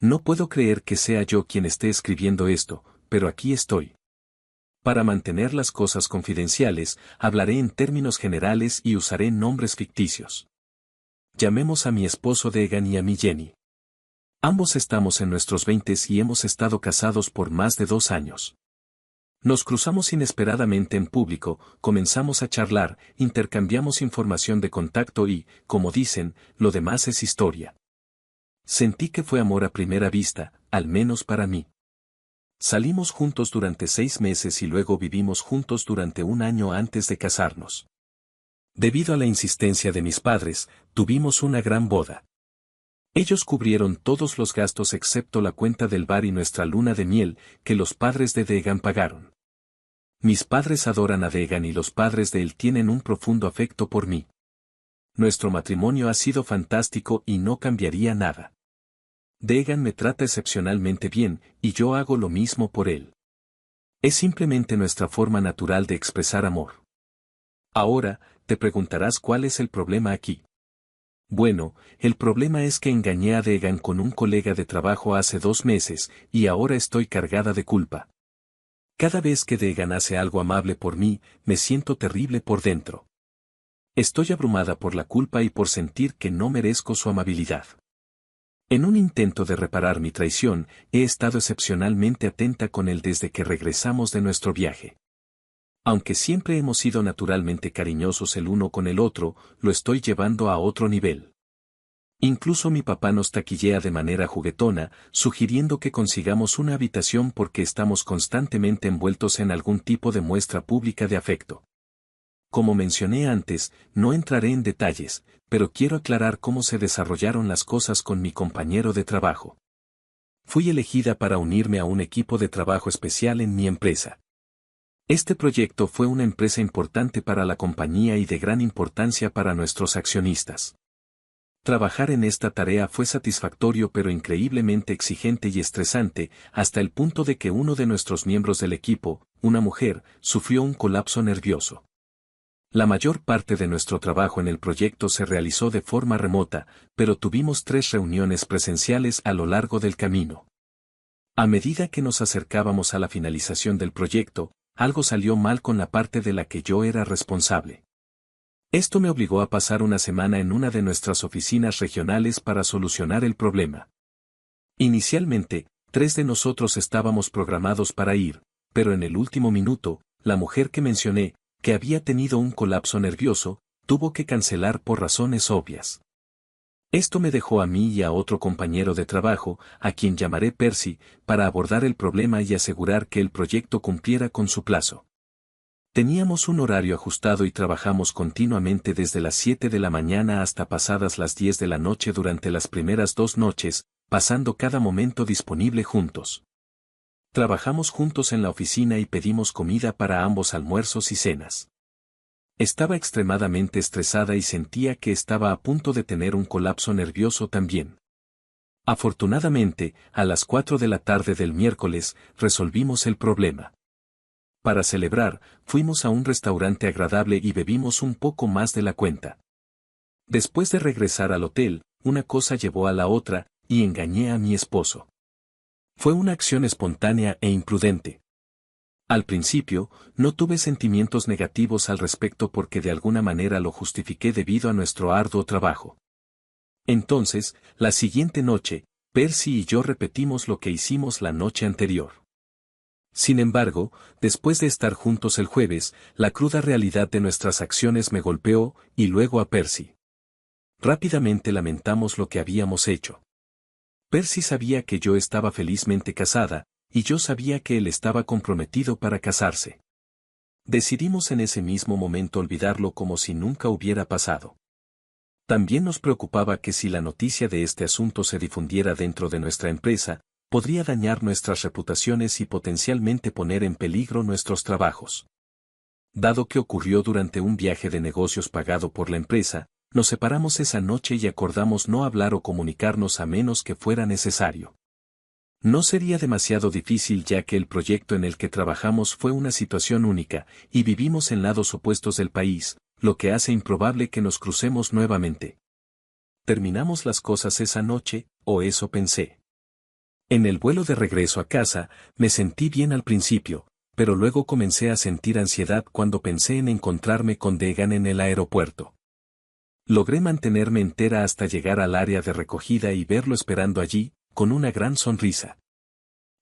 No puedo creer que sea yo quien esté escribiendo esto, pero aquí estoy. Para mantener las cosas confidenciales, hablaré en términos generales y usaré nombres ficticios. Llamemos a mi esposo Deegan y a mi Jenny. Ambos estamos en nuestros 20 y hemos estado casados por más de 2 años. Nos cruzamos inesperadamente en público, comenzamos a charlar, intercambiamos información de contacto y, como dicen, lo demás es historia. Sentí que fue amor a primera vista, al menos para mí. Salimos juntos durante 6 meses y luego vivimos juntos durante 1 año antes de casarnos. Debido a la insistencia de mis padres, tuvimos una gran boda. Ellos cubrieron todos los gastos excepto la cuenta del bar y nuestra luna de miel, que los padres de Deegan pagaron. Mis padres adoran a Deegan y los padres de él tienen un profundo afecto por mí. Nuestro matrimonio ha sido fantástico y no cambiaría nada. Deegan me trata excepcionalmente bien, y yo hago lo mismo por él. Es simplemente nuestra forma natural de expresar amor. Ahora, te preguntarás cuál es el problema aquí. Bueno, el problema es que engañé a Deegan con un colega de trabajo hace 2 meses, y ahora estoy cargada de culpa. Cada vez que Deegan hace algo amable por mí, me siento terrible por dentro. Estoy abrumada por la culpa y por sentir que no merezco su amabilidad. En un intento de reparar mi traición, he estado excepcionalmente atenta con él desde que regresamos de nuestro viaje. Aunque siempre hemos sido naturalmente cariñosos el uno con el otro, lo estoy llevando a otro nivel. Incluso mi papá nos taquillea de manera juguetona, sugiriendo que consigamos una habitación porque estamos constantemente envueltos en algún tipo de muestra pública de afecto. Como mencioné antes, no entraré en detalles, pero quiero aclarar cómo se desarrollaron las cosas con mi compañero de trabajo. Fui elegida para unirme a un equipo de trabajo especial en mi empresa. Este proyecto fue una empresa importante para la compañía y de gran importancia para nuestros accionistas. Trabajar en esta tarea fue satisfactorio pero increíblemente exigente y estresante, hasta el punto de que uno de nuestros miembros del equipo, una mujer, sufrió un colapso nervioso. La mayor parte de nuestro trabajo en el proyecto se realizó de forma remota, pero tuvimos 3 reuniones presenciales a lo largo del camino. A medida que nos acercábamos a la finalización del proyecto, algo salió mal con la parte de la que yo era responsable. Esto me obligó a pasar una semana en una de nuestras oficinas regionales para solucionar el problema. Inicialmente, 3 de nosotros estábamos programados para ir, pero en el último minuto, la mujer que mencioné, que había tenido un colapso nervioso, tuvo que cancelar por razones obvias. Esto me dejó a mí y a otro compañero de trabajo, a quien llamaré Percy, para abordar el problema y asegurar que el proyecto cumpliera con su plazo. Teníamos un horario ajustado y trabajamos continuamente desde las 7 de la mañana hasta pasadas las 10 de la noche durante las primeras 2 noches, pasando cada momento disponible juntos. Trabajamos juntos en la oficina y pedimos comida para ambos almuerzos y cenas. Estaba extremadamente estresada y sentía que estaba a punto de tener un colapso nervioso también. Afortunadamente, a las 4 de la tarde del miércoles, resolvimos el problema. Para celebrar, fuimos a un restaurante agradable y bebimos un poco más de la cuenta. Después de regresar al hotel, una cosa llevó a la otra, y engañé a mi esposo. Fue una acción espontánea e imprudente. Al principio, no tuve sentimientos negativos al respecto porque de alguna manera lo justifiqué debido a nuestro arduo trabajo. Entonces, la siguiente noche, Percy y yo repetimos lo que hicimos la noche anterior. Sin embargo, después de estar juntos el jueves, la cruda realidad de nuestras acciones me golpeó, y luego a Percy. Rápidamente lamentamos lo que habíamos hecho. Percy sabía que yo estaba felizmente casada, y yo sabía que él estaba comprometido para casarse. Decidimos en ese mismo momento olvidarlo como si nunca hubiera pasado. También nos preocupaba que si la noticia de este asunto se difundiera dentro de nuestra empresa, podría dañar nuestras reputaciones y potencialmente poner en peligro nuestros trabajos. Dado que ocurrió durante un viaje de negocios pagado por la empresa, nos separamos esa noche y acordamos no hablar o comunicarnos a menos que fuera necesario. No sería demasiado difícil ya que el proyecto en el que trabajamos fue una situación única, y vivimos en lados opuestos del país, lo que hace improbable que nos crucemos nuevamente. Terminamos las cosas esa noche, o eso pensé. En el vuelo de regreso a casa, me sentí bien al principio, pero luego comencé a sentir ansiedad cuando pensé en encontrarme con Deegan en el aeropuerto. Logré mantenerme entera hasta llegar al área de recogida y verlo esperando allí, con una gran sonrisa.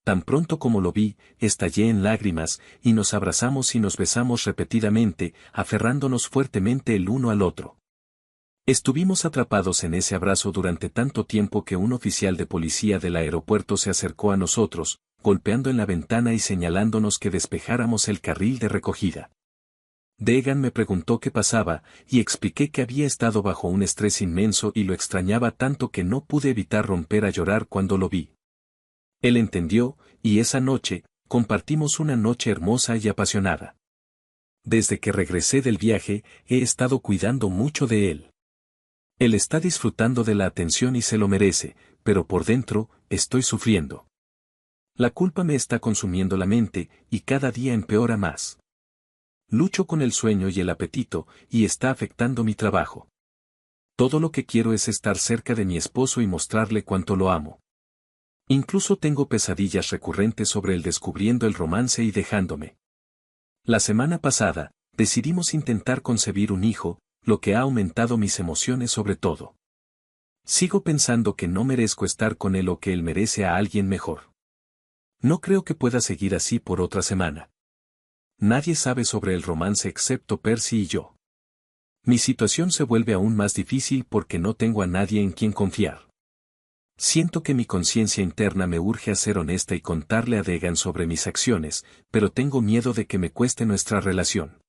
Tan pronto como lo vi, estallé en lágrimas, y nos abrazamos y nos besamos repetidamente, aferrándonos fuertemente el uno al otro. Estuvimos atrapados en ese abrazo durante tanto tiempo que un oficial de policía del aeropuerto se acercó a nosotros, golpeando en la ventana y señalándonos que despejáramos el carril de recogida. Deegan me preguntó qué pasaba, y expliqué que había estado bajo un estrés inmenso y lo extrañaba tanto que no pude evitar romper a llorar cuando lo vi. Él entendió, y esa noche, compartimos una noche hermosa y apasionada. Desde que regresé del viaje, he estado cuidando mucho de él. Él está disfrutando de la atención y se lo merece, pero por dentro, estoy sufriendo. La culpa me está consumiendo la mente, y cada día empeora más. Lucho con el sueño y el apetito, y está afectando mi trabajo. Todo lo que quiero es estar cerca de mi esposo y mostrarle cuánto lo amo. Incluso tengo pesadillas recurrentes sobre él descubriendo el romance y dejándome. La semana pasada, decidimos intentar concebir un hijo, lo que ha aumentado mis emociones sobre todo. Sigo pensando que no merezco estar con él o que él merece a alguien mejor. No creo que pueda seguir así por otra semana. Nadie sabe sobre el romance excepto Percy y yo. Mi situación se vuelve aún más difícil porque no tengo a nadie en quien confiar. Siento que mi conciencia interna me urge a ser honesta y contarle a Deegan sobre mis acciones, pero tengo miedo de que me cueste nuestra relación.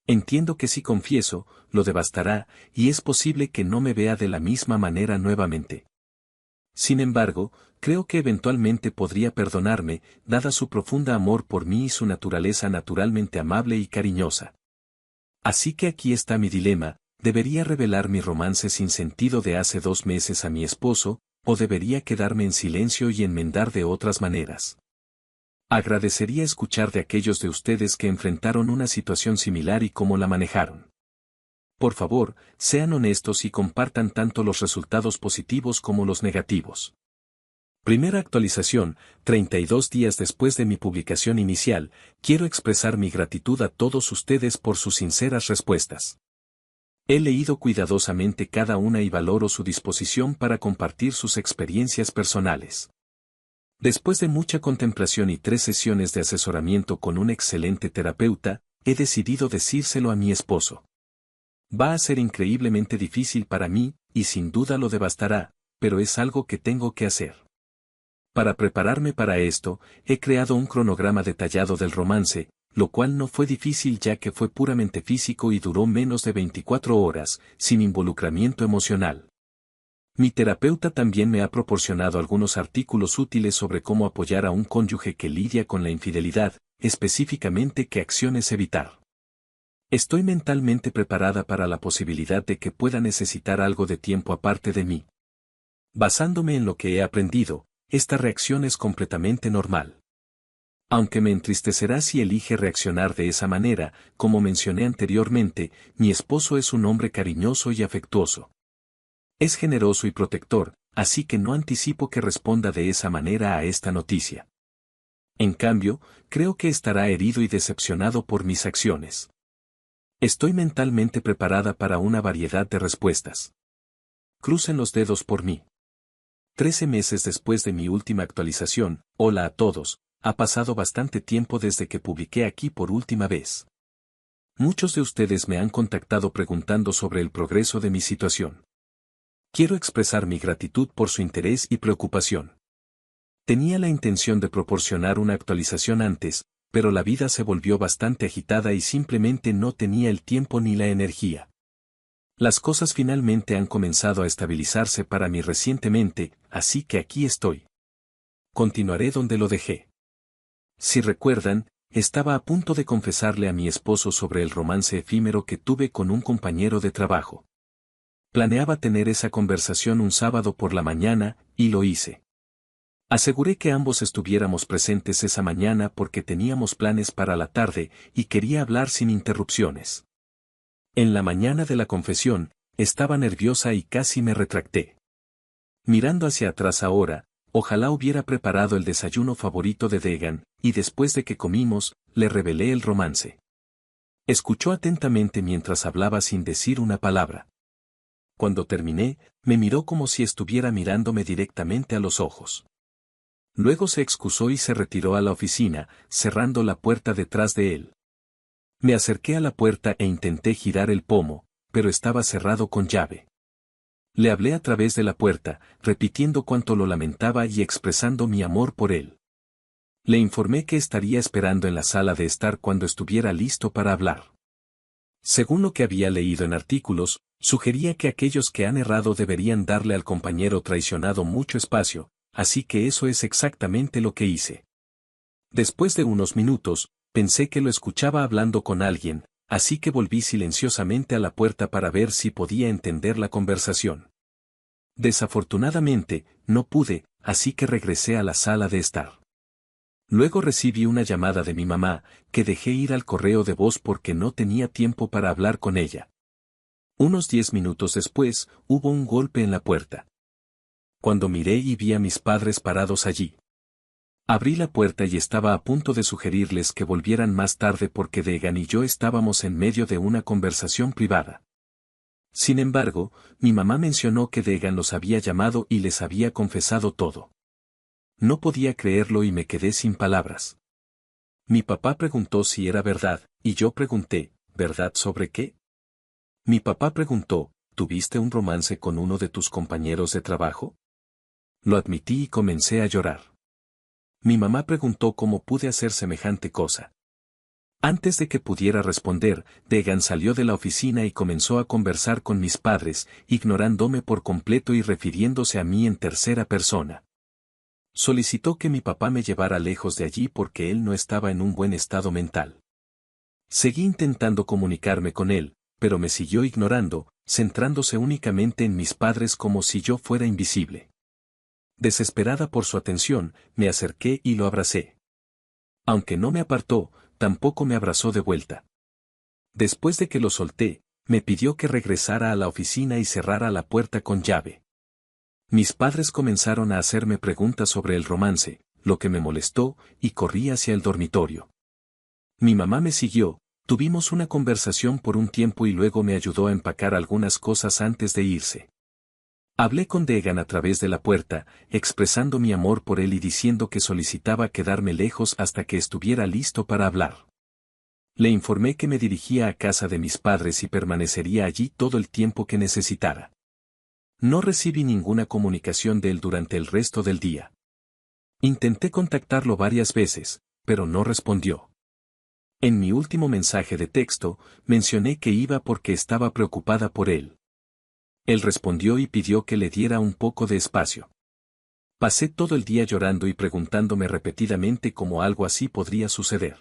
Entiendo que si confieso, lo devastará, y es posible que no me vea de la misma manera nuevamente. Sin embargo, creo que eventualmente podría perdonarme, dada su profunda amor por mí y su naturaleza naturalmente amable y cariñosa. Así que aquí está mi dilema: ¿debería revelar mi romance sin sentido de hace 2 meses a mi esposo, o debería quedarme en silencio y enmendar de otras maneras? Agradecería escuchar de aquellos de ustedes que enfrentaron una situación similar y cómo la manejaron. Por favor, sean honestos y compartan tanto los resultados positivos como los negativos. Primera actualización: 32 días después de mi publicación inicial, quiero expresar mi gratitud a todos ustedes por sus sinceras respuestas. He leído cuidadosamente cada una y valoro su disposición para compartir sus experiencias personales. Después de mucha contemplación y 3 sesiones de asesoramiento con un excelente terapeuta, he decidido decírselo a mi esposo. Va a ser increíblemente difícil para mí, y sin duda lo devastará, pero es algo que tengo que hacer. Para prepararme para esto, he creado un cronograma detallado del romance, lo cual no fue difícil ya que fue puramente físico y duró menos de 24 horas, sin involucramiento emocional. Mi terapeuta también me ha proporcionado algunos artículos útiles sobre cómo apoyar a un cónyuge que lidia con la infidelidad, específicamente qué acciones evitar. Estoy mentalmente preparada para la posibilidad de que pueda necesitar algo de tiempo aparte de mí. Basándome en lo que he aprendido, esta reacción es completamente normal. Aunque me entristecerá si elige reaccionar de esa manera, como mencioné anteriormente, mi esposo es un hombre cariñoso y afectuoso. Es generoso y protector, así que no anticipo que responda de esa manera a esta noticia. En cambio, creo que estará herido y decepcionado por mis acciones. Estoy mentalmente preparada para una variedad de respuestas. Crucen los dedos por mí. 13 meses después de mi última actualización, hola a todos, ha pasado bastante tiempo desde que publiqué aquí por última vez. Muchos de ustedes me han contactado preguntando sobre el progreso de mi situación. Quiero expresar mi gratitud por su interés y preocupación. Tenía la intención de proporcionar una actualización antes, pero la vida se volvió bastante agitada y simplemente no tenía el tiempo ni la energía. Las cosas finalmente han comenzado a estabilizarse para mí recientemente, así que aquí estoy. Continuaré donde lo dejé. Si recuerdan, estaba a punto de confesarle a mi esposo sobre el romance efímero que tuve con un compañero de trabajo. Planeaba tener esa conversación un sábado por la mañana, y lo hice. Aseguré que ambos estuviéramos presentes esa mañana porque teníamos planes para la tarde y quería hablar sin interrupciones. En la mañana de la confesión, estaba nerviosa y casi me retracté. Mirando hacia atrás ahora, Ojalá hubiera preparado el desayuno favorito de Degan, y después de que comimos, le revelé el romance. Escuchó atentamente mientras hablaba sin decir una palabra. Cuando terminé, me miró como si estuviera mirándome directamente a los ojos. Luego se excusó y se retiró a la oficina, cerrando la puerta detrás de él. Me acerqué a la puerta e intenté girar el pomo, pero estaba cerrado con llave. Le hablé a través de la puerta, repitiendo cuánto lo lamentaba y expresando mi amor por él. Le informé que estaría esperando en la sala de estar cuando estuviera listo para hablar. Según lo que había leído en artículos, sugería que aquellos que han errado deberían darle al compañero traicionado mucho espacio, así que eso es exactamente lo que hice. Después de unos minutos, pensé que lo escuchaba hablando con alguien, así que volví silenciosamente a la puerta para ver si podía entender la conversación. Desafortunadamente, no pude, así que regresé a la sala de estar. Luego recibí una llamada de mi mamá, que dejé ir al correo de voz porque no tenía tiempo para hablar con ella. Unos 10 minutos después, hubo un golpe en la puerta. Cuando miré y vi a mis padres parados allí. Abrí la puerta y estaba a punto de sugerirles que volvieran más tarde porque Degan y yo estábamos en medio de una conversación privada. Sin embargo, mi mamá mencionó que Degan los había llamado y les había confesado todo. No podía creerlo y me quedé sin palabras. Mi papá preguntó si era verdad, y yo pregunté, ¿verdad sobre qué? Mi papá preguntó, ¿tuviste un romance con uno de tus compañeros de trabajo? Lo admití y comencé a llorar. Mi mamá preguntó cómo pude hacer semejante cosa. Antes de que pudiera responder, Degan salió de la oficina y comenzó a conversar con mis padres, ignorándome por completo y refiriéndose a mí en tercera persona. Solicitó que mi papá me llevara lejos de allí porque él no estaba en un buen estado mental. Seguí intentando comunicarme con él, pero me siguió ignorando, centrándose únicamente en mis padres como si yo fuera invisible. Desesperada por su atención, me acerqué y lo abracé. Aunque no me apartó, tampoco me abrazó de vuelta. Después de que lo solté, me pidió que regresara a la oficina y cerrara la puerta con llave. Mis padres comenzaron a hacerme preguntas sobre el romance, lo que me molestó, y corrí hacia el dormitorio. Mi mamá me siguió, tuvimos una conversación por un tiempo y luego me ayudó a empacar algunas cosas antes de irse. Hablé con Degan a través de la puerta, expresando mi amor por él y diciendo que solicitaba quedarme lejos hasta que estuviera listo para hablar. Le informé que me dirigía a casa de mis padres y permanecería allí todo el tiempo que necesitara. No recibí ninguna comunicación de él durante el resto del día. Intenté contactarlo varias veces, pero no respondió. En mi último mensaje de texto, mencioné que iba porque estaba preocupada por él. Él respondió y pidió que le diera un poco de espacio. Pasé todo el día llorando y preguntándome repetidamente cómo algo así podría suceder.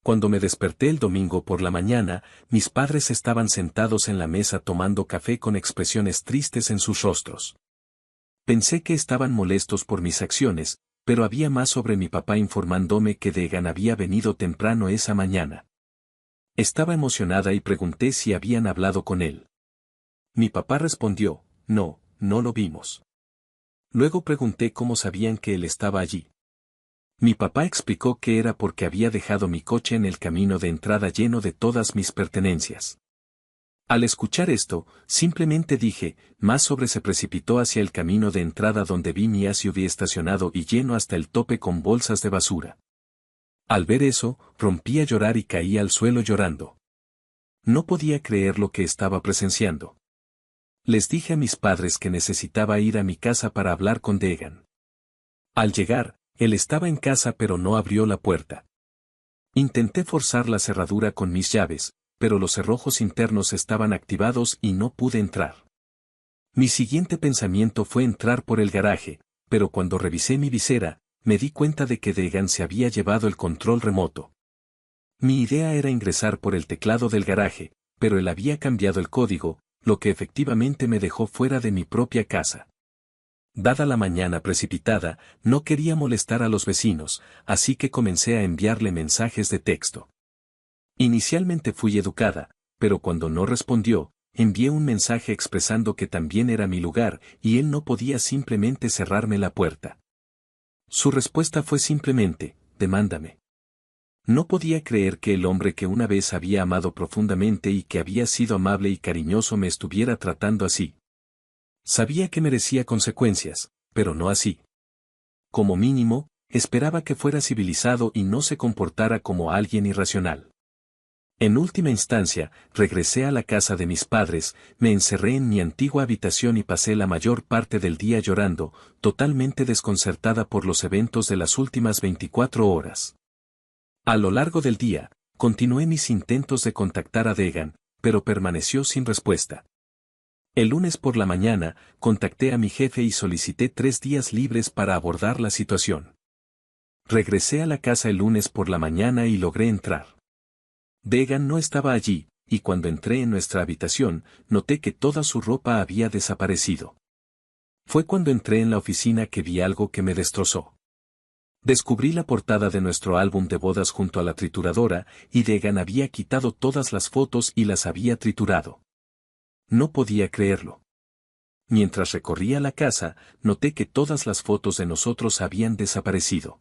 Cuando me desperté el domingo por la mañana, mis padres estaban sentados en la mesa tomando café con expresiones tristes en sus rostros. Pensé que estaban molestos por mis acciones, pero había más sobre mi papá informándome que Degan había venido temprano esa mañana. Estaba emocionada y pregunté si habían hablado con él. Mi papá respondió, no, no lo vimos. Luego pregunté cómo sabían que él estaba allí. Mi papá explicó que era porque había dejado mi coche en el camino de entrada lleno de todas mis pertenencias. Al escuchar esto, simplemente dije, más sobre se precipitó hacia el camino de entrada donde vi mi SUV estacionado y lleno hasta el tope con bolsas de basura. Al ver eso, rompí a llorar y caí al suelo llorando. No podía creer lo que estaba presenciando. Les dije a mis padres que necesitaba ir a mi casa para hablar con Degan. Al llegar, él estaba en casa pero no abrió la puerta. Intenté forzar la cerradura con mis llaves, pero los cerrojos internos estaban activados y no pude entrar. Mi siguiente pensamiento fue entrar por el garaje, pero cuando revisé mi visera, me di cuenta de que Degan se había llevado el control remoto. Mi idea era ingresar por el teclado del garaje, pero él había cambiado el código, lo que efectivamente me dejó fuera de mi propia casa. Dada la mañana precipitada, no quería molestar a los vecinos, así que comencé a enviarle mensajes de texto. Inicialmente fui educada, pero cuando no respondió, envié un mensaje expresando que también era mi lugar y él no podía simplemente cerrarme la puerta. Su respuesta fue simplemente, demándame. No podía creer que el hombre que una vez había amado profundamente y que había sido amable y cariñoso me estuviera tratando así. Sabía que merecía consecuencias, pero no así. Como mínimo, esperaba que fuera civilizado y no se comportara como alguien irracional. En última instancia, regresé a la casa de mis padres, me encerré en mi antigua habitación y pasé la mayor parte del día llorando, totalmente desconcertada por los eventos de las últimas 24 horas. A lo largo del día, continué mis intentos de contactar a Degan, pero permaneció sin respuesta. El lunes por la mañana, contacté a mi jefe y solicité 3 días libres para abordar la situación. Regresé a la casa el lunes por la mañana y logré entrar. Degan no estaba allí, y cuando entré en nuestra habitación, noté que toda su ropa había desaparecido. Fue cuando entré en la oficina que vi algo que me destrozó. Descubrí la portada de nuestro álbum de bodas junto a la trituradora, y Degan había quitado todas las fotos y las había triturado. No podía creerlo. Mientras recorría la casa, noté que todas las fotos de nosotros habían desaparecido.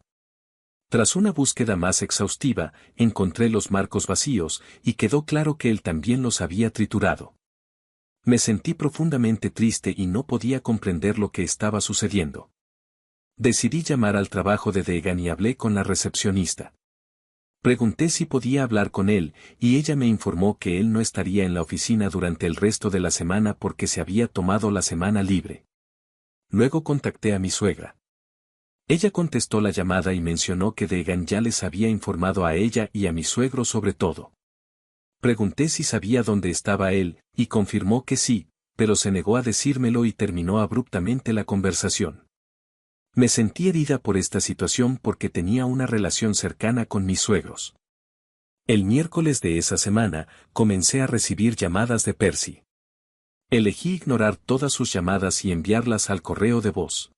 Tras una búsqueda más exhaustiva, encontré los marcos vacíos, y quedó claro que él también los había triturado. Me sentí profundamente triste y no podía comprender lo que estaba sucediendo. Decidí llamar al trabajo de Degan y hablé con la recepcionista. Pregunté si podía hablar con él, y ella me informó que él no estaría en la oficina durante el resto de la semana porque se había tomado la semana libre. Luego contacté a mi suegra. Ella contestó la llamada y mencionó que Degan ya les había informado a ella y a mi suegro sobre todo. Pregunté si sabía dónde estaba él, y confirmó que sí, pero se negó a decírmelo y terminó abruptamente la conversación. Me sentí herida por esta situación porque tenía una relación cercana con mis suegros. El miércoles de esa semana, comencé a recibir llamadas de Percy. Elegí ignorar todas sus llamadas y enviarlas al correo de voz.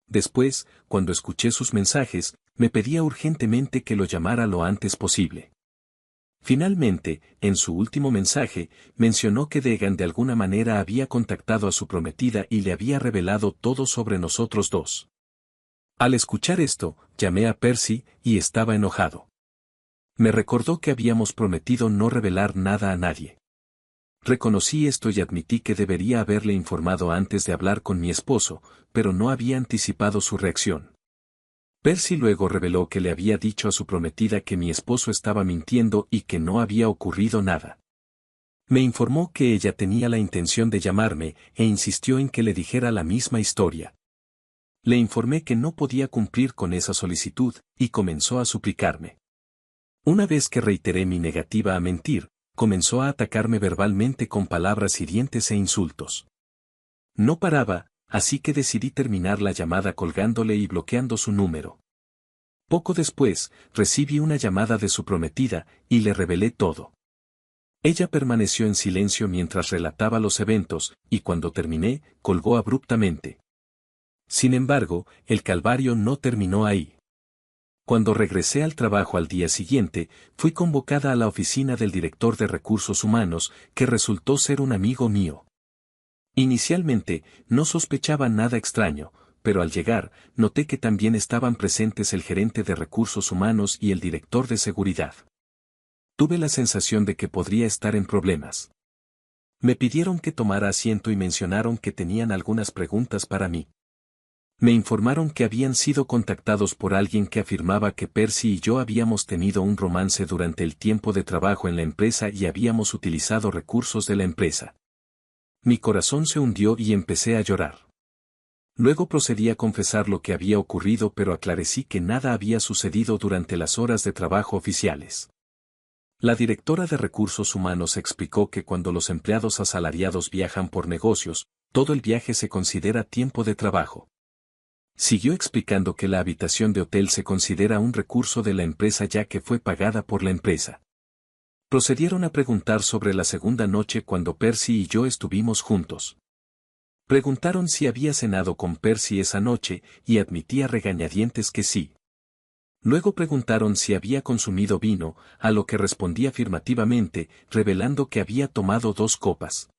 Después, cuando escuché sus mensajes, me pedía urgentemente que lo llamara lo antes posible. Finalmente, en su último mensaje, mencionó que Degan de alguna manera había contactado a su prometida y le había revelado todo sobre nosotros dos. Al escuchar esto, llamé a Percy, y estaba enojado. Me recordó que habíamos prometido no revelar nada a nadie. Reconocí esto y admití que debería haberle informado antes de hablar con mi esposo, pero no había anticipado su reacción. Percy luego reveló que le había dicho a su prometida que mi esposo estaba mintiendo y que no había ocurrido nada. Me informó que ella tenía la intención de llamarme e insistió en que le dijera la misma historia. Le informé que no podía cumplir con esa solicitud, y comenzó a suplicarme. Una vez que reiteré mi negativa a mentir, comenzó a atacarme verbalmente con palabras hirientes e insultos. No paraba, así que decidí terminar la llamada colgándole y bloqueando su número. Poco después, recibí una llamada de su prometida, y le revelé todo. Ella permaneció en silencio mientras relataba los eventos, y cuando terminé, colgó abruptamente. Sin embargo, el calvario no terminó ahí. Cuando regresé al trabajo al día siguiente, fui convocada a la oficina del director de recursos humanos, que resultó ser un amigo mío. Inicialmente, no sospechaba nada extraño, pero al llegar, noté que también estaban presentes el gerente de recursos humanos y el director de seguridad. Tuve la sensación de que podría estar en problemas. Me pidieron que tomara asiento y mencionaron que tenían algunas preguntas para mí. Me informaron que habían sido contactados por alguien que afirmaba que Percy y yo habíamos tenido un romance durante el tiempo de trabajo en la empresa y habíamos utilizado recursos de la empresa. Mi corazón se hundió y empecé a llorar. Luego procedí a confesar lo que había ocurrido, pero aclarecí que nada había sucedido durante las horas de trabajo oficiales. La directora de recursos humanos explicó que cuando los empleados asalariados viajan por negocios, todo el viaje se considera tiempo de trabajo. Siguió explicando que la habitación de hotel se considera un recurso de la empresa ya que fue pagada por la empresa. Procedieron a preguntar sobre la segunda noche cuando Percy y yo estuvimos juntos. Preguntaron si había cenado con Percy esa noche, y admití a regañadientes que sí. Luego preguntaron si había consumido vino, a lo que respondí afirmativamente, revelando que había tomado 2 copas.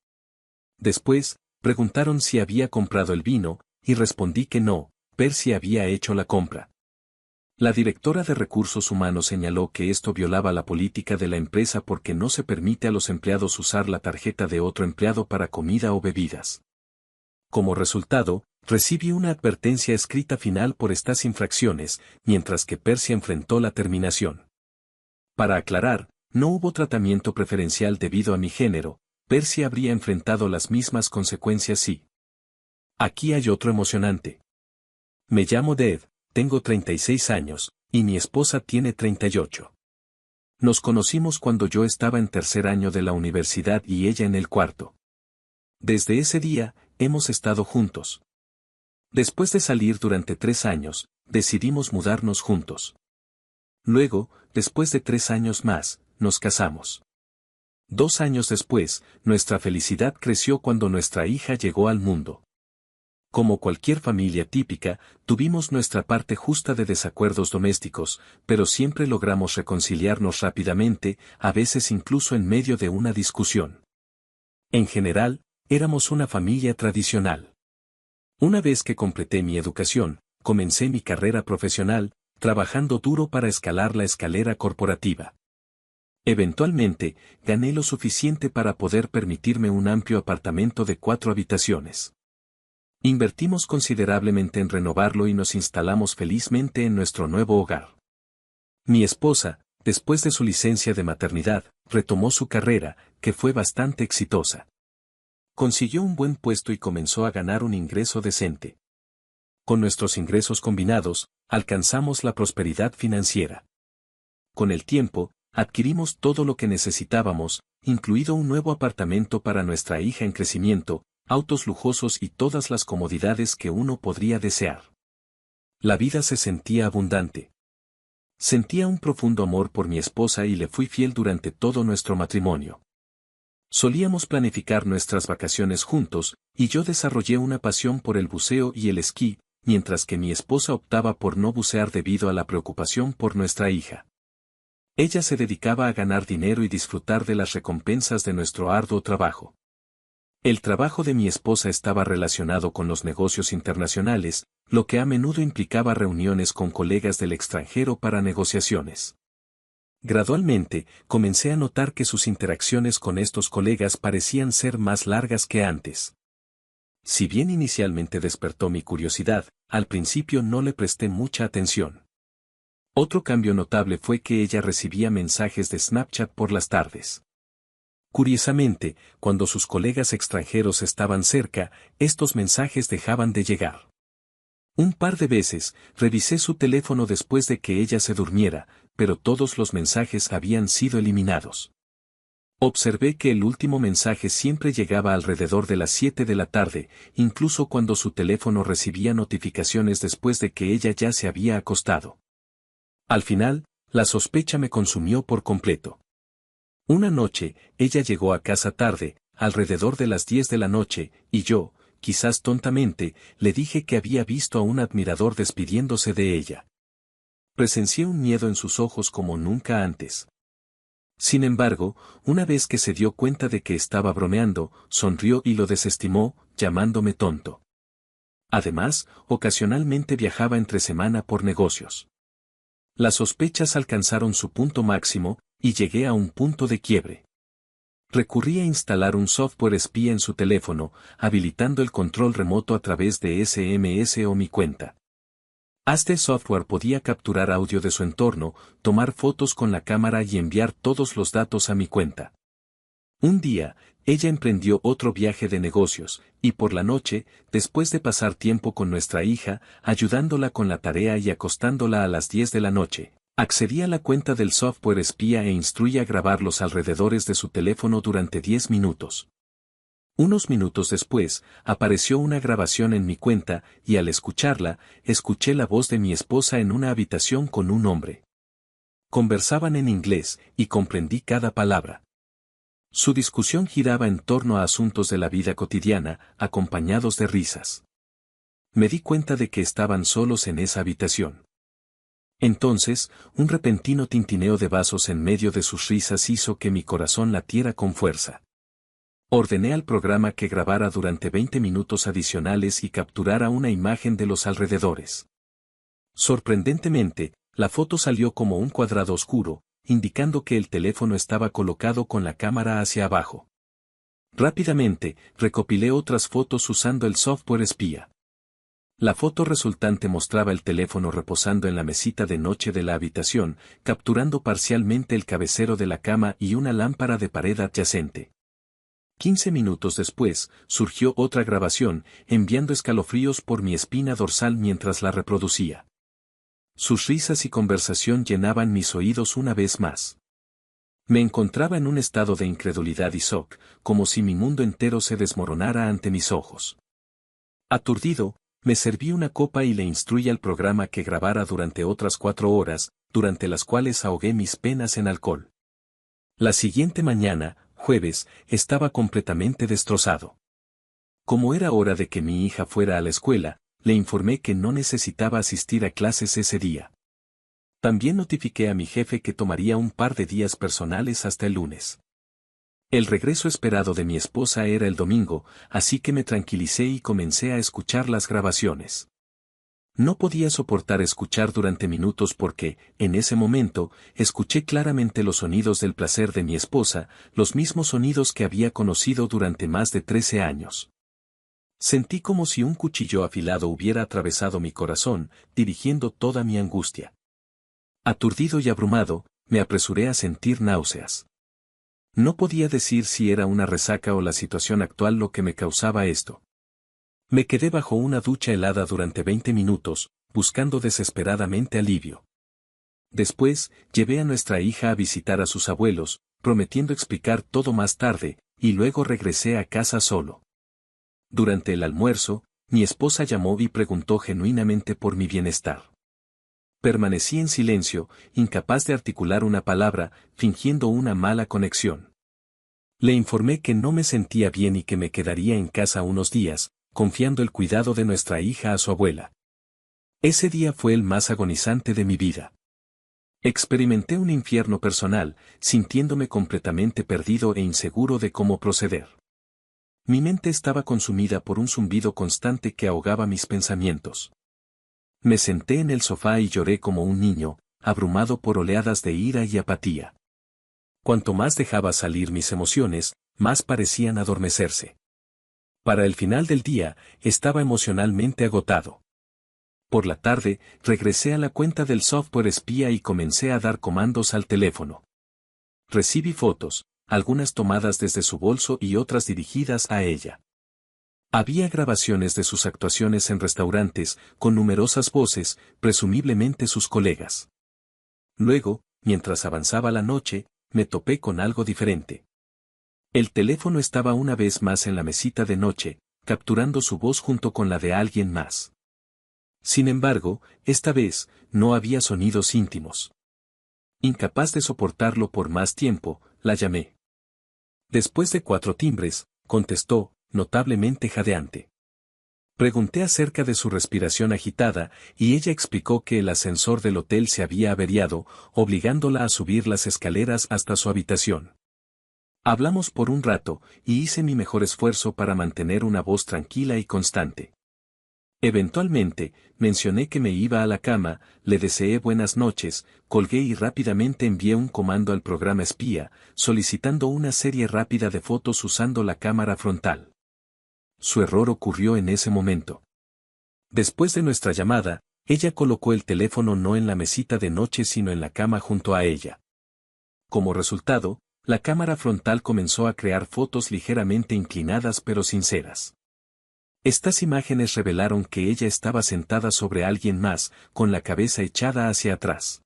Después, preguntaron si había comprado el vino, y respondí que no, Percy había hecho la compra. La directora de Recursos Humanos señaló que esto violaba la política de la empresa porque no se permite a los empleados usar la tarjeta de otro empleado para comida o bebidas. Como resultado, recibí una advertencia escrita final por estas infracciones, mientras que Percy enfrentó la terminación. Para aclarar, no hubo tratamiento preferencial debido a mi género, Percy habría enfrentado las mismas consecuencias si. Aquí hay otro emocionante. Me llamo Dave, tengo 36 años, y mi esposa tiene 38. Nos conocimos cuando yo estaba en tercer año de la universidad y ella en el cuarto. Desde ese día, hemos estado juntos. Después de salir durante 3 años, decidimos mudarnos juntos. Luego, después de 3 años más, nos casamos. 2 años después, nuestra felicidad creció cuando nuestra hija llegó al mundo. Como cualquier familia típica, tuvimos nuestra parte justa de desacuerdos domésticos, pero siempre logramos reconciliarnos rápidamente, a veces incluso en medio de una discusión. En general, éramos una familia tradicional. Una vez que completé mi educación, comencé mi carrera profesional, trabajando duro para escalar la escalera corporativa. Eventualmente, gané lo suficiente para poder permitirme un amplio apartamento de 4 habitaciones. Invertimos considerablemente en renovarlo y nos instalamos felizmente en nuestro nuevo hogar. Mi esposa, después de su licencia de maternidad, retomó su carrera, que fue bastante exitosa. Consiguió un buen puesto y comenzó a ganar un ingreso decente. Con nuestros ingresos combinados, alcanzamos la prosperidad financiera. Con el tiempo, adquirimos todo lo que necesitábamos, incluido un nuevo apartamento para nuestra hija en crecimiento, autos lujosos y todas las comodidades que uno podría desear. La vida se sentía abundante. Sentía un profundo amor por mi esposa y le fui fiel durante todo nuestro matrimonio. Solíamos planificar nuestras vacaciones juntos, y yo desarrollé una pasión por el buceo y el esquí, mientras que mi esposa optaba por no bucear debido a la preocupación por nuestra hija. Ella se dedicaba a ganar dinero y disfrutar de las recompensas de nuestro arduo trabajo. El trabajo de mi esposa estaba relacionado con los negocios internacionales, lo que a menudo implicaba reuniones con colegas del extranjero para negociaciones. Gradualmente, comencé a notar que sus interacciones con estos colegas parecían ser más largas que antes. Si bien inicialmente despertó mi curiosidad, al principio no le presté mucha atención. Otro cambio notable fue que ella recibía mensajes de Snapchat por las tardes. Curiosamente, cuando sus colegas extranjeros estaban cerca, estos mensajes dejaban de llegar. Un par de veces, revisé su teléfono después de que ella se durmiera, pero todos los mensajes habían sido eliminados. Observé que el último mensaje siempre llegaba alrededor de las 7 de la tarde, incluso cuando su teléfono recibía notificaciones después de que ella ya se había acostado. Al final, la sospecha me consumió por completo. Una noche, ella llegó a casa tarde, alrededor de las 10 de la noche, y yo, quizás tontamente, le dije que había visto a un admirador despidiéndose de ella. Presencié un miedo en sus ojos como nunca antes. Sin embargo, una vez que se dio cuenta de que estaba bromeando, sonrió y lo desestimó, llamándome tonto. Además, ocasionalmente viajaba entre semana por negocios. Las sospechas alcanzaron su punto máximo, y llegué a un punto de quiebre. Recurrí a instalar un software espía en su teléfono, habilitando el control remoto a través de SMS o mi cuenta. Este software podía capturar audio de su entorno, tomar fotos con la cámara y enviar todos los datos a mi cuenta. Un día, ella emprendió otro viaje de negocios, y por la noche, después de pasar tiempo con nuestra hija, ayudándola con la tarea y acostándola a las 10 de la noche, accedí a la cuenta del software espía e instruí a grabar los alrededores de su teléfono durante 10 minutos. Unos minutos después, apareció una grabación en mi cuenta, y al escucharla, escuché la voz de mi esposa en una habitación con un hombre. Conversaban en inglés, y comprendí cada palabra. Su discusión giraba en torno a asuntos de la vida cotidiana, acompañados de risas. Me di cuenta de que estaban solos en esa habitación. Entonces, un repentino tintineo de vasos en medio de sus risas hizo que mi corazón latiera con fuerza. Ordené al programa que grabara durante 20 minutos adicionales y capturara una imagen de los alrededores. Sorprendentemente, la foto salió como un cuadrado oscuro, indicando que el teléfono estaba colocado con la cámara hacia abajo. Rápidamente, recopilé otras fotos usando el software espía. La foto resultante mostraba el teléfono reposando en la mesita de noche de la habitación, capturando parcialmente el cabecero de la cama y una lámpara de pared adyacente. 15 minutos después, surgió otra grabación, enviando escalofríos por mi espina dorsal mientras la reproducía. Sus risas y conversación llenaban mis oídos una vez más. Me encontraba en un estado de incredulidad y shock, como si mi mundo entero se desmoronara ante mis ojos. Aturdido, me serví una copa y le instruí al programa que grabara durante otras 4 horas, durante las cuales ahogué mis penas en alcohol. La siguiente mañana, jueves, estaba completamente destrozado. Como era hora de que mi hija fuera a la escuela, le informé que no necesitaba asistir a clases ese día. También notifiqué a mi jefe que tomaría un par de días personales hasta el lunes. El regreso esperado de mi esposa era el domingo, así que me tranquilicé y comencé a escuchar las grabaciones. No podía soportar escuchar durante minutos porque, en ese momento, escuché claramente los sonidos del placer de mi esposa, los mismos sonidos que había conocido durante más de 13 años. Sentí como si un cuchillo afilado hubiera atravesado mi corazón, dirigiendo toda mi angustia. Aturdido y abrumado, me apresuré a sentir náuseas. No podía decir si era una resaca o la situación actual lo que me causaba esto. Me quedé bajo una ducha helada durante 20 minutos, buscando desesperadamente alivio. Después, llevé a nuestra hija a visitar a sus abuelos, prometiendo explicar todo más tarde, y luego regresé a casa solo. Durante el almuerzo, mi esposa llamó y preguntó genuinamente por mi bienestar. Permanecí en silencio, incapaz de articular una palabra, fingiendo una mala conexión. Le informé que no me sentía bien y que me quedaría en casa unos días, confiando el cuidado de nuestra hija a su abuela. Ese día fue el más agonizante de mi vida. Experimenté un infierno personal, sintiéndome completamente perdido e inseguro de cómo proceder. Mi mente estaba consumida por un zumbido constante que ahogaba mis pensamientos. Me senté en el sofá y lloré como un niño, abrumado por oleadas de ira y apatía. Cuanto más dejaba salir mis emociones, más parecían adormecerse. Para el final del día, estaba emocionalmente agotado. Por la tarde, regresé a la cuenta del software espía y comencé a dar comandos al teléfono. Recibí fotos, algunas tomadas desde su bolso y otras dirigidas a ella. Había grabaciones de sus actuaciones en restaurantes, con numerosas voces, presumiblemente sus colegas. Luego, mientras avanzaba la noche, me topé con algo diferente. El teléfono estaba una vez más en la mesita de noche, capturando su voz junto con la de alguien más. Sin embargo, esta vez, no había sonidos íntimos. Incapaz de soportarlo por más tiempo, la llamé. Después de 4 timbres, contestó, notablemente jadeante. Pregunté acerca de su respiración agitada, y ella explicó que el ascensor del hotel se había averiado, obligándola a subir las escaleras hasta su habitación. Hablamos por un rato, y hice mi mejor esfuerzo para mantener una voz tranquila y constante. Eventualmente, mencioné que me iba a la cama, le deseé buenas noches, colgué y rápidamente envié un comando al programa espía, solicitando una serie rápida de fotos usando la cámara frontal. Su error ocurrió en ese momento. Después de nuestra llamada, ella colocó el teléfono no en la mesita de noche sino en la cama junto a ella. Como resultado, la cámara frontal comenzó a crear fotos ligeramente inclinadas pero sinceras. Estas imágenes revelaron que ella estaba sentada sobre alguien más, con la cabeza echada hacia atrás.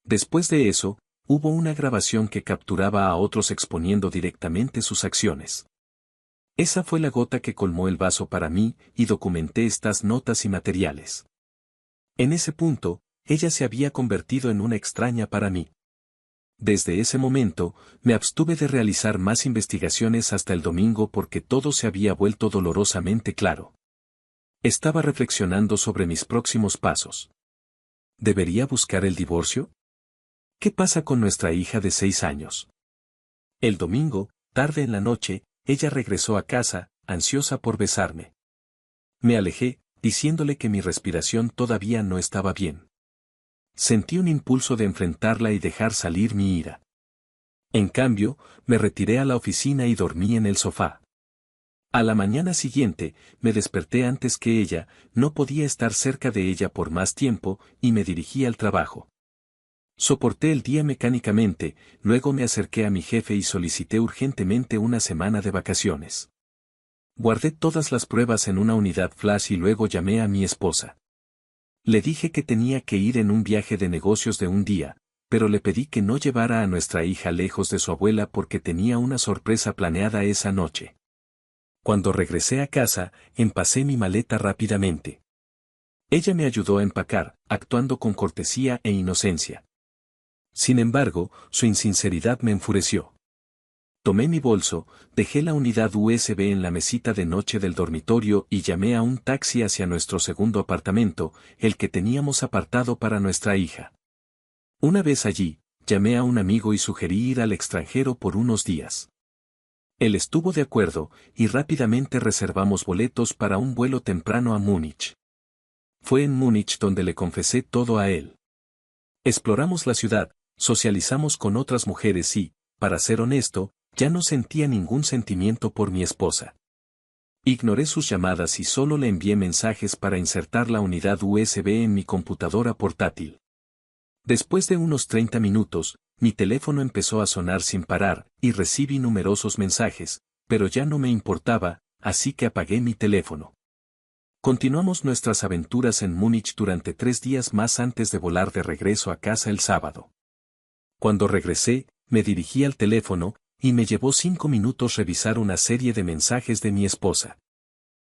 Después de eso, hubo una grabación que capturaba a otros exponiendo directamente sus acciones. Esa fue la gota que colmó el vaso para mí, y documenté estas notas y materiales. En ese punto, ella se había convertido en una extraña para mí. Desde ese momento, me abstuve de realizar más investigaciones hasta el domingo porque todo se había vuelto dolorosamente claro. Estaba reflexionando sobre mis próximos pasos. ¿Debería buscar el divorcio? ¿Qué pasa con nuestra hija de 6 años? El domingo, tarde en la noche, ella regresó a casa, ansiosa por besarme. Me alejé, diciéndole que mi respiración todavía no estaba bien. Sentí un impulso de enfrentarla y dejar salir mi ira. En cambio, me retiré a la oficina y dormí en el sofá. A la mañana siguiente, me desperté antes que ella, no podía estar cerca de ella por más tiempo, y me dirigí al trabajo. Soporté el día mecánicamente, luego me acerqué a mi jefe y solicité urgentemente una semana de vacaciones. Guardé todas las pruebas en una unidad flash y luego llamé a mi esposa. Le dije que tenía que ir en un viaje de negocios de un día, pero le pedí que no llevara a nuestra hija lejos de su abuela porque tenía una sorpresa planeada esa noche. Cuando regresé a casa, empacé mi maleta rápidamente. Ella me ayudó a empacar, actuando con cortesía e inocencia. Sin embargo, su insinceridad me enfureció. Tomé mi bolso, dejé la unidad USB en la mesita de noche del dormitorio y llamé a un taxi hacia nuestro segundo apartamento, el que teníamos apartado para nuestra hija. Una vez allí, llamé a un amigo y sugerí ir al extranjero por unos días. Él estuvo de acuerdo, y rápidamente reservamos boletos para un vuelo temprano a Múnich. Fue en Múnich donde le confesé todo a él. Exploramos la ciudad, socializamos con otras mujeres y, para ser honesto, ya no sentía ningún sentimiento por mi esposa. Ignoré sus llamadas y solo le envié mensajes para insertar la unidad USB en mi computadora portátil. Después de unos 30 minutos, mi teléfono empezó a sonar sin parar, y recibí numerosos mensajes, pero ya no me importaba, así que apagué mi teléfono. Continuamos nuestras aventuras en Múnich durante 3 días más antes de volar de regreso a casa el sábado. Cuando regresé, me dirigí al teléfono, y me llevó 5 minutos revisar una serie de mensajes de mi esposa.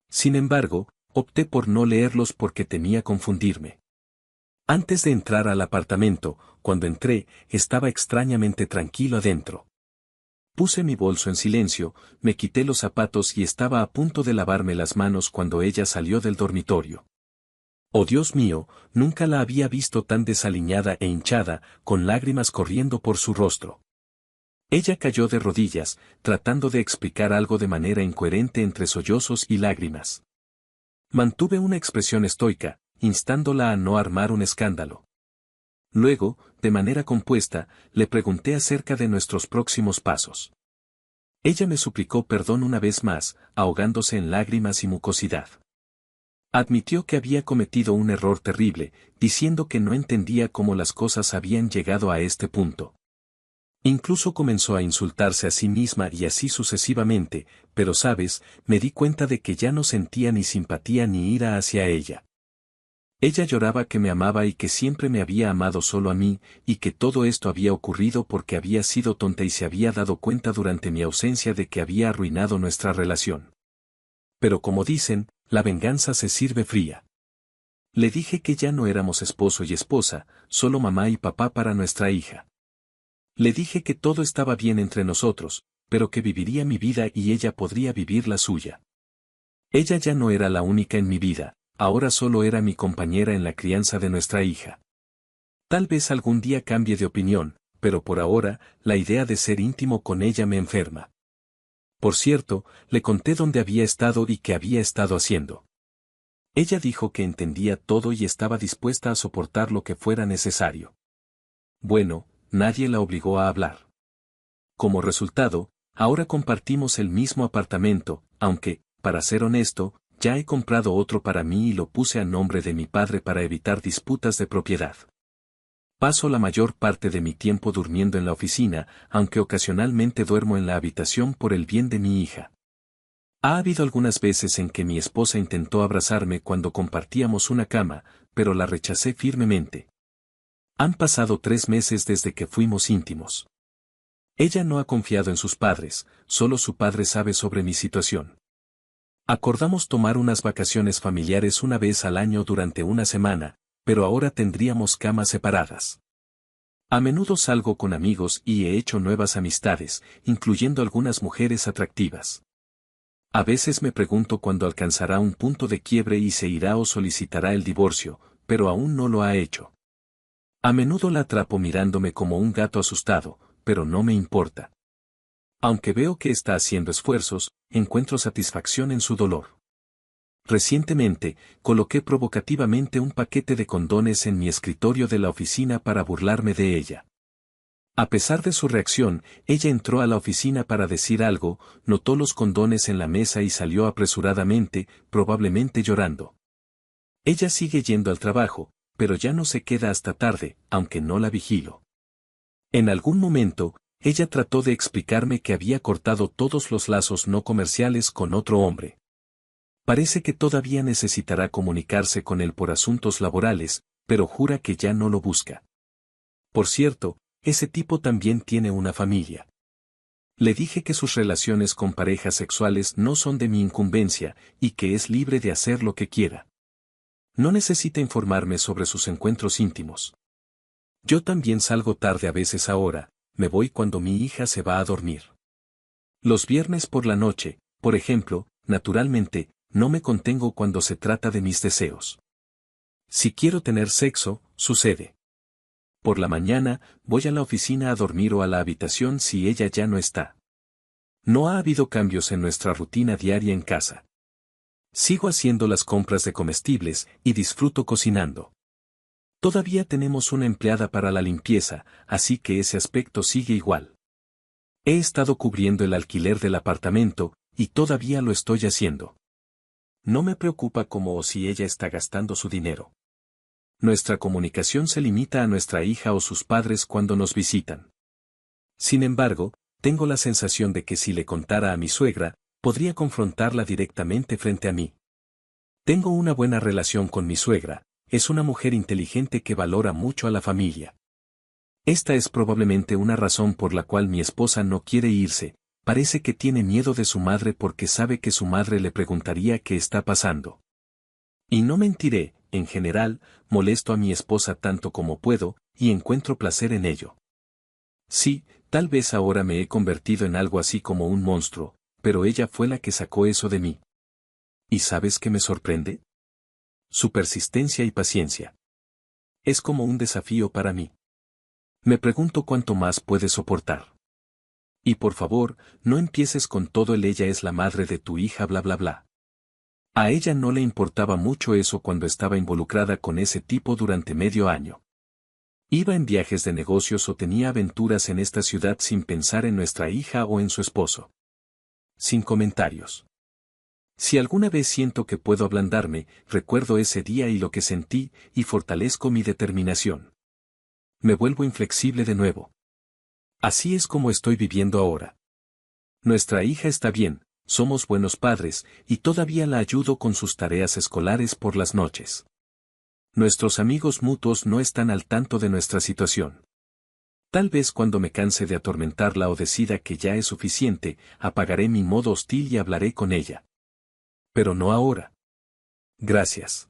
Sin embargo, opté por no leerlos porque temía confundirme. Antes de entrar al apartamento, cuando entré, estaba extrañamente tranquilo adentro. Puse mi bolso en silencio, me quité los zapatos y estaba a punto de lavarme las manos cuando ella salió del dormitorio. Oh Dios mío, nunca la había visto tan desaliñada e hinchada, con lágrimas corriendo por su rostro. Ella cayó de rodillas, tratando de explicar algo de manera incoherente entre sollozos y lágrimas. Mantuve una expresión estoica, instándola a no armar un escándalo. Luego, de manera compuesta, le pregunté acerca de nuestros próximos pasos. Ella me suplicó perdón una vez más, ahogándose en lágrimas y mucosidad. Admitió que había cometido un error terrible, diciendo que no entendía cómo las cosas habían llegado a este punto. Incluso comenzó a insultarse a sí misma y así sucesivamente, pero sabes, me di cuenta de que ya no sentía ni simpatía ni ira hacia ella. Ella lloraba que me amaba y que siempre me había amado solo a mí, y que todo esto había ocurrido porque había sido tonta y se había dado cuenta durante mi ausencia de que había arruinado nuestra relación. Pero como dicen, la venganza se sirve fría. Le dije que ya no éramos esposo y esposa, solo mamá y papá para nuestra hija. Le dije que todo estaba bien entre nosotros, pero que viviría mi vida y ella podría vivir la suya. Ella ya no era la única en mi vida, ahora solo era mi compañera en la crianza de nuestra hija. Tal vez algún día cambie de opinión, pero por ahora, la idea de ser íntimo con ella me enferma. Por cierto, le conté dónde había estado y qué había estado haciendo. Ella dijo que entendía todo y estaba dispuesta a soportar lo que fuera necesario. Bueno, nadie la obligó a hablar. Como resultado, ahora compartimos el mismo apartamento, aunque, para ser honesto, ya he comprado otro para mí y lo puse a nombre de mi padre para evitar disputas de propiedad. Paso la mayor parte de mi tiempo durmiendo en la oficina, aunque ocasionalmente duermo en la habitación por el bien de mi hija. Ha habido algunas veces en que mi esposa intentó abrazarme cuando compartíamos una cama, pero la rechacé firmemente. Han pasado 3 meses desde que fuimos íntimos. Ella no ha confiado en sus padres, solo su padre sabe sobre mi situación. Acordamos tomar unas vacaciones familiares una vez al año durante una semana, pero ahora tendríamos camas separadas. A menudo salgo con amigos y he hecho nuevas amistades, incluyendo algunas mujeres atractivas. A veces me pregunto cuándo alcanzará un punto de quiebre y se irá o solicitará el divorcio, pero aún no lo ha hecho. A menudo la atrapo mirándome como un gato asustado, pero no me importa. Aunque veo que está haciendo esfuerzos, encuentro satisfacción en su dolor. Recientemente, coloqué provocativamente un paquete de condones en mi escritorio de la oficina para burlarme de ella. A pesar de su reacción, ella entró a la oficina para decir algo, notó los condones en la mesa y salió apresuradamente, probablemente llorando. Ella sigue yendo al trabajo, pero ya no se queda hasta tarde, aunque no la vigilo. En algún momento, ella trató de explicarme que había cortado todos los lazos no comerciales con otro hombre. Parece que todavía necesitará comunicarse con él por asuntos laborales, pero jura que ya no lo busca. Por cierto, ese tipo también tiene una familia. Le dije que sus relaciones con parejas sexuales no son de mi incumbencia, y que es libre de hacer lo que quiera. No necesita informarme sobre sus encuentros íntimos. Yo también salgo tarde a veces ahora, me voy cuando mi hija se va a dormir. Los viernes por la noche, por ejemplo, naturalmente, no me contengo cuando se trata de mis deseos. Si quiero tener sexo, sucede. Por la mañana, voy a la oficina a dormir o a la habitación si ella ya no está. No ha habido cambios en nuestra rutina diaria en casa. Sigo haciendo las compras de comestibles y disfruto cocinando. Todavía tenemos una empleada para la limpieza, así que ese aspecto sigue igual. He estado cubriendo el alquiler del apartamento, y todavía lo estoy haciendo. No me preocupa cómo o si ella está gastando su dinero. Nuestra comunicación se limita a nuestra hija o sus padres cuando nos visitan. Sin embargo, tengo la sensación de que si le contara a mi suegra, podría confrontarla directamente frente a mí. Tengo una buena relación con mi suegra, es una mujer inteligente que valora mucho a la familia. Esta es probablemente una razón por la cual mi esposa no quiere irse, parece que tiene miedo de su madre porque sabe que su madre le preguntaría qué está pasando. Y no mentiré, en general, molesto a mi esposa tanto como puedo, y encuentro placer en ello. Sí, tal vez ahora me he convertido en algo así como un monstruo, pero ella fue la que sacó eso de mí. ¿Y sabes qué me sorprende? Su persistencia y paciencia. Es como un desafío para mí. Me pregunto cuánto más puede soportar. Y por favor, no empieces con todo el ella es la madre de tu hija bla bla bla. A ella no le importaba mucho eso cuando estaba involucrada con ese tipo durante medio año. Iba en viajes de negocios o tenía aventuras en esta ciudad sin pensar en nuestra hija o en su esposo. Sin comentarios. Si alguna vez siento que puedo ablandarme, recuerdo ese día y lo que sentí, y fortalezco mi determinación. Me vuelvo inflexible de nuevo. Así es como estoy viviendo ahora. Nuestra hija está bien, somos buenos padres, y todavía la ayudo con sus tareas escolares por las noches. Nuestros amigos mutuos no están al tanto de nuestra situación. Tal vez cuando me canse de atormentarla o decida que ya es suficiente, apagaré mi modo hostil y hablaré con ella. Pero no ahora. Gracias.